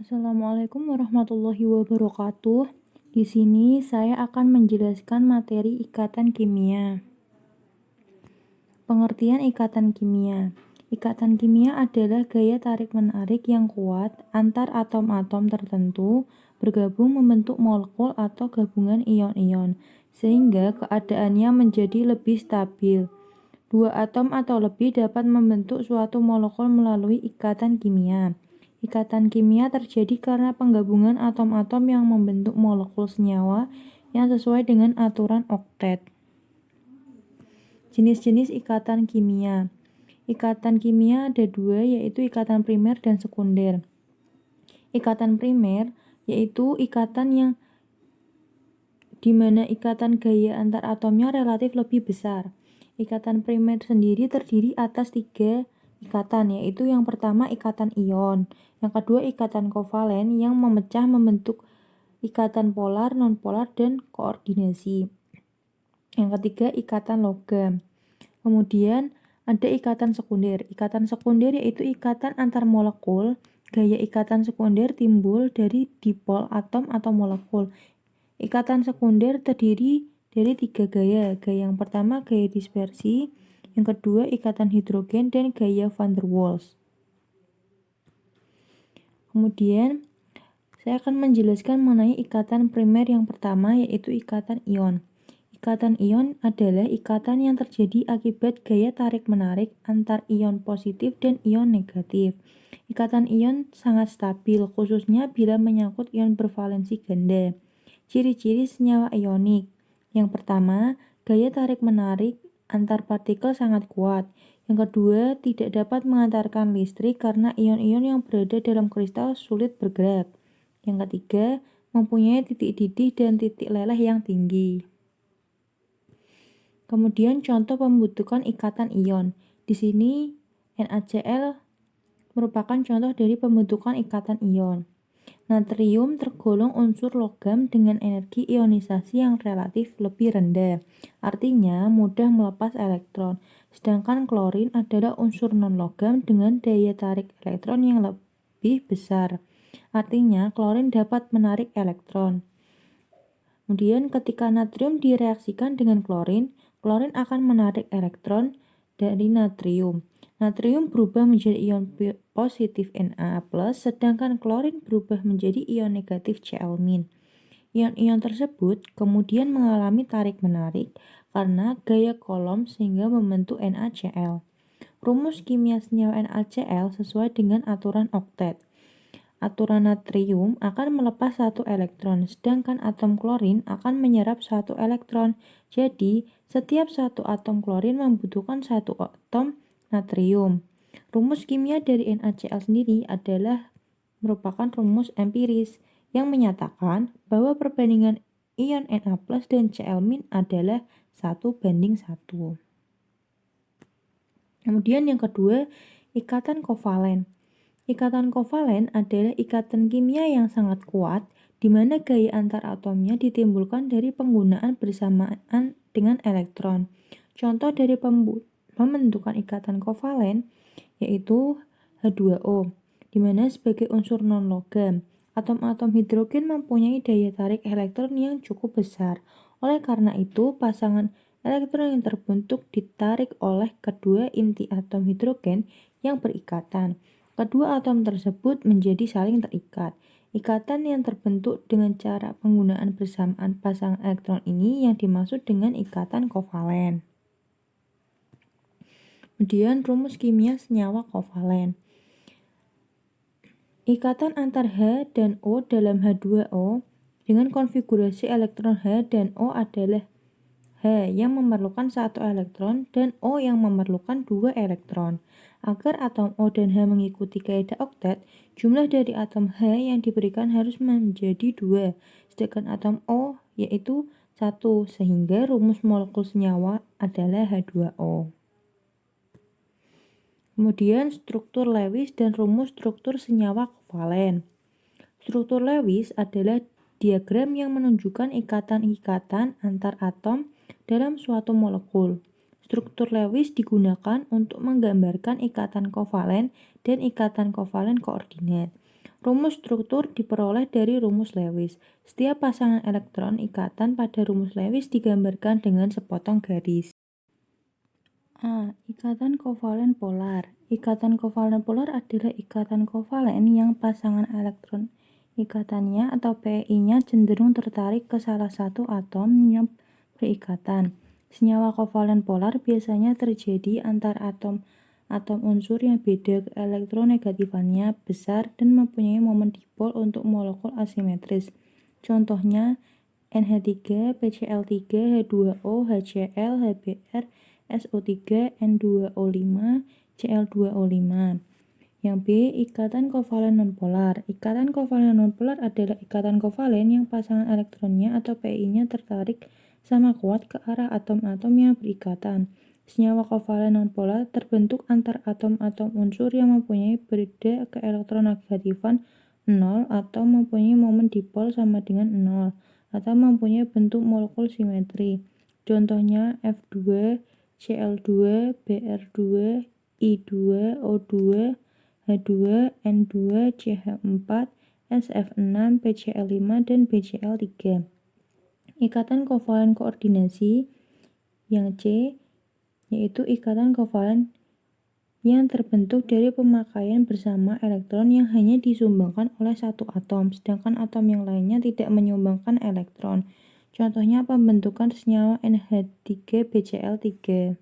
Assalamualaikum warahmatullahi wabarakatuh. Di sini saya akan menjelaskan materi ikatan kimia. Pengertian ikatan kimia. Ikatan kimia adalah gaya tarik-menarik yang kuat antar atom-atom tertentu bergabung membentuk molekul atau gabungan ion-ion, sehingga keadaannya menjadi lebih stabil. Dua atom atau lebih dapat membentuk suatu molekul melalui ikatan kimia. Ikatan kimia terjadi karena penggabungan atom-atom yang membentuk molekul senyawa yang sesuai dengan aturan oktet. Jenis-jenis ikatan kimia. Ikatan kimia ada dua, yaitu ikatan primer dan sekunder. Ikatan primer yaitu ikatan yang dimana ikatan gaya antar atomnya relatif lebih besar. Ikatan primer sendiri terdiri atas 3 ikatan, yaitu yang pertama ikatan ion, yang kedua ikatan kovalen yang memecah membentuk ikatan polar, nonpolar, dan koordinasi. Yang ketiga ikatan logam. Kemudian ada ikatan sekunder. Ikatan sekunder yaitu ikatan antar molekul. Gaya ikatan sekunder timbul dari dipol atom atau molekul. Ikatan sekunder terdiri dari 3 gaya. Gaya yang pertama gaya dispersi, yang kedua ikatan hidrogen, dan gaya van der Waals. Kemudian saya akan menjelaskan mengenai ikatan primer yang pertama, yaitu ikatan ion. Ikatan ion adalah ikatan yang terjadi akibat gaya tarik-menarik antar ion positif dan ion negatif. Ikatan ion sangat stabil, khususnya bila menyangkut ion bervalensi ganda. Ciri-ciri senyawa ionik. Yang pertama, gaya tarik-menarik antar partikel sangat kuat. Yang kedua, tidak dapat mengantarkan listrik karena ion-ion yang berada dalam kristal sulit bergerak. Yang ketiga, mempunyai titik didih dan titik leleh yang tinggi. Kemudian contoh pembentukan ikatan ion. Di sini NaCl merupakan contoh dari pembentukan ikatan ion. Natrium tergolong unsur logam dengan energi ionisasi yang relatif lebih rendah, artinya mudah melepas elektron. Sedangkan klorin adalah unsur non-logam dengan daya tarik elektron yang lebih besar, artinya klorin dapat menarik elektron. Kemudian ketika natrium direaksikan dengan klorin, klorin akan menarik elektron dari natrium. Natrium berubah menjadi ion positif Na+, sedangkan klorin berubah menjadi ion negatif Cl-. Ion-ion tersebut kemudian mengalami tarik-menarik karena gaya Coulomb sehingga membentuk NaCl. Rumus kimia senyawa NaCl sesuai dengan aturan oktet. Aturan natrium akan melepas 1 elektron, sedangkan atom klorin akan menyerap 1 elektron. Jadi, setiap 1 atom klorin membutuhkan 1 atom natrium. Rumus kimia dari NaCl sendiri adalah merupakan rumus empiris yang menyatakan bahwa perbandingan ion Na+ dan Cl- adalah 1:1. Kemudian yang kedua, ikatan kovalen. Ikatan kovalen adalah ikatan kimia yang sangat kuat di mana gaya antar atomnya ditimbulkan dari penggunaan bersamaan dengan elektron. Contoh dari pembentukan ikatan kovalen yaitu H2O, di mana sebagai unsur non-logam, atom-atom hidrogen mempunyai daya tarik elektron yang cukup besar. Oleh karena itu, pasangan elektron yang terbentuk ditarik oleh kedua inti atom hidrogen yang berikatan. Kedua atom tersebut menjadi saling terikat. Ikatan yang terbentuk dengan cara penggunaan bersamaan pasangan elektron ini yang dimaksud dengan ikatan kovalen. Kemudian rumus kimia senyawa kovalen. Ikatan antar H dan O dalam H2O dengan konfigurasi elektron H dan O adalah H yang memerlukan 1 elektron dan O yang memerlukan 2 elektron. Agar atom O dan H mengikuti kaidah oktet, jumlah dari atom H yang diberikan harus menjadi 2, sedangkan atom O yaitu 1, sehingga rumus molekul senyawa adalah H2O. Kemudian struktur Lewis dan rumus struktur senyawa kovalen. Struktur Lewis adalah diagram yang menunjukkan ikatan-ikatan antar atom dalam suatu molekul. Struktur Lewis digunakan untuk menggambarkan ikatan kovalen dan ikatan kovalen koordinat. Rumus struktur diperoleh dari rumus Lewis. Setiap pasangan elektron ikatan pada rumus Lewis digambarkan dengan sepotong garis. A. Ikatan kovalen polar. Ikatan kovalen polar adalah ikatan kovalen yang pasangan elektron ikatannya atau Pi-nya cenderung tertarik ke salah satu atom yang berikatan. Senyawa kovalen polar biasanya terjadi antar atom unsur yang beda elektronegatifannya besar dan mempunyai momen dipol untuk molekul asimetris. Contohnya NH3, PCl3, H2O, HCl, HBr, SO3, N2O5, Cl2O5. Yang B, ikatan kovalen nonpolar. Ikatan kovalen nonpolar adalah ikatan kovalen yang pasangan elektronnya atau Pi-nya tertarik sama kuat ke arah atom-atom yang berikatan. Senyawa kovalen nonpolar terbentuk antar atom-atom unsur yang mempunyai beda keelektronegatifan 0 atau mempunyai momen dipol sama dengan 0 atau mempunyai bentuk molekul simetri. Contohnya F2, Cl2, Br2, I2, O2, H2, N2, CH4, SF6, PCl5, dan BCl3. Ikatan kovalen koordinasi yang C, yaitu ikatan kovalen yang terbentuk dari pemakaian bersama elektron yang hanya disumbangkan oleh satu atom, sedangkan atom yang lainnya tidak menyumbangkan elektron. Contohnya pembentukan senyawa NH3Bcl3.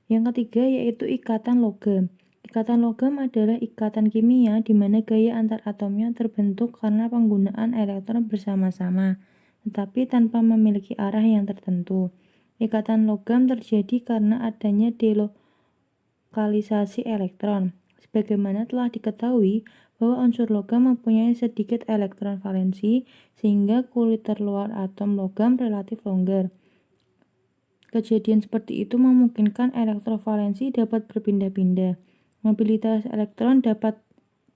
Yang ketiga yaitu ikatan logam. Ikatan logam adalah ikatan kimia di mana gaya antar atomnya terbentuk karena penggunaan elektron bersama-sama, tetapi tanpa memiliki arah yang tertentu. Ikatan logam terjadi karena adanya delokalisasi elektron. Sebagaimana telah diketahui bahwa unsur logam mempunyai sedikit elektron valensi, sehingga kulit terluar atom logam relatif longgar. Kejadian seperti itu memungkinkan elektrovalensi dapat berpindah-pindah. Mobilitas elektron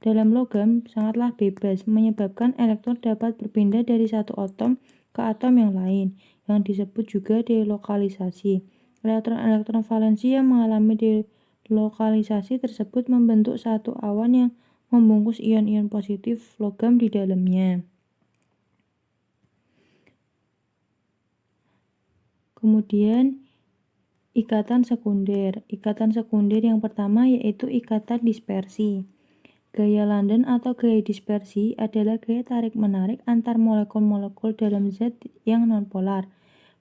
dalam logam sangatlah bebas, menyebabkan elektron dapat berpindah dari satu atom ke atom yang lain, yang disebut juga delokalisasi. Elektron-elektron valensi yang mengalami delokalisasi tersebut membentuk satu awan yang membungkus ion-ion positif logam di dalamnya. Kemudian ikatan sekunder. Ikatan sekunder yang pertama yaitu ikatan dispersi. Gaya London atau gaya dispersi adalah gaya tarik-menarik antar molekul-molekul dalam zat yang nonpolar.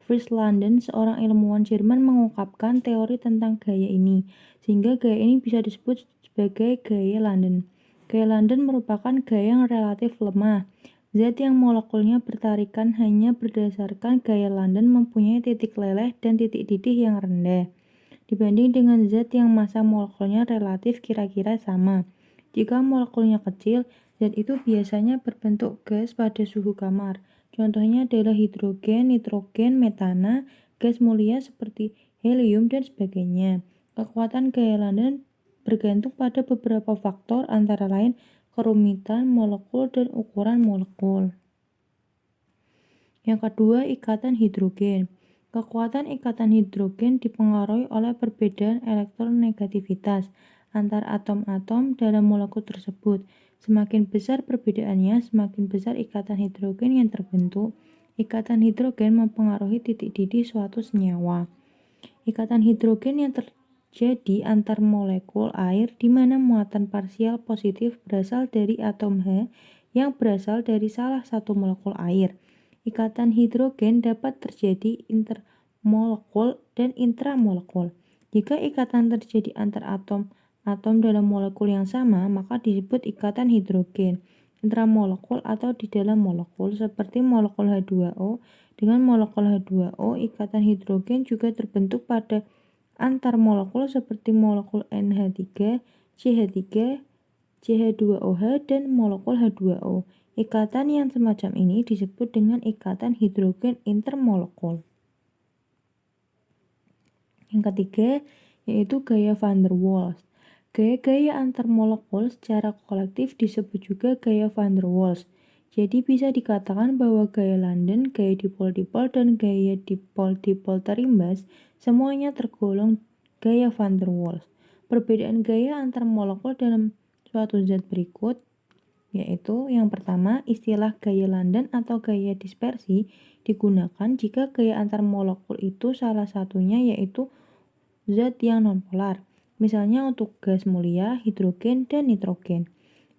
Fritz London, seorang ilmuwan Jerman, mengungkapkan teori tentang gaya ini, sehingga gaya ini bisa disebut sebagai gaya London. Gaya London merupakan gaya yang relatif lemah. Zat yang molekulnya bertarikan hanya berdasarkan gaya London mempunyai titik leleh dan titik didih yang rendah, dibanding dengan zat yang massa molekulnya relatif kira-kira sama. Jika molekulnya kecil, zat itu biasanya berbentuk gas pada suhu kamar. Contohnya adalah hidrogen, nitrogen, metana, gas mulia seperti helium, dan sebagainya. Kekuatan gaya London bergantung pada beberapa faktor, antara lain kerumitan molekul dan ukuran molekul. Yang kedua, ikatan hidrogen. Kekuatan ikatan hidrogen dipengaruhi oleh perbedaan elektronegativitas antar atom-atom dalam molekul tersebut. Semakin besar perbedaannya, semakin besar ikatan hidrogen yang terbentuk. Ikatan hidrogen mempengaruhi titik didih suatu senyawa. Ikatan hidrogen yang terjadi antar molekul air di mana muatan parsial positif berasal dari atom H yang berasal dari salah satu molekul air. Ikatan hidrogen dapat terjadi intermolekul dan intramolekul. Jika ikatan terjadi antar atom dalam molekul yang sama, maka disebut ikatan hidrogen. Intramolekul atau di dalam molekul, seperti molekul H2O dengan molekul H2O, ikatan hidrogen juga terbentuk pada antar molekul seperti molekul NH3, CH3, CH2OH, dan molekul H2O. Ikatan yang semacam ini disebut dengan ikatan hidrogen intermolekul. Yang ketiga yaitu gaya van der Waals. Gaya-gaya antar molekul secara kolektif disebut juga gaya van der Waals. Jadi bisa dikatakan bahwa gaya London, gaya dipol-dipol, dan gaya dipol-dipol terimbas semuanya tergolong gaya van der Waals. Perbedaan gaya antar molekul dalam suatu zat berikut, yaitu yang pertama, istilah gaya London atau gaya dispersi digunakan jika gaya antar molekul itu salah satunya yaitu zat yang nonpolar, misalnya untuk gas mulia, hidrogen, dan nitrogen.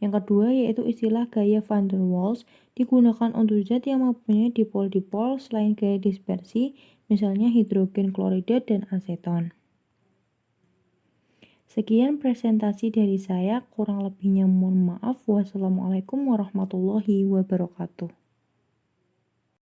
Yang kedua yaitu istilah gaya van der Waals digunakan untuk zat yang mempunyai dipol-dipol selain gaya dispersi, misalnya hidrogen klorida dan aseton. Sekian presentasi dari saya, kurang lebihnya mohon maaf. Wassalamualaikum warahmatullahi wabarakatuh.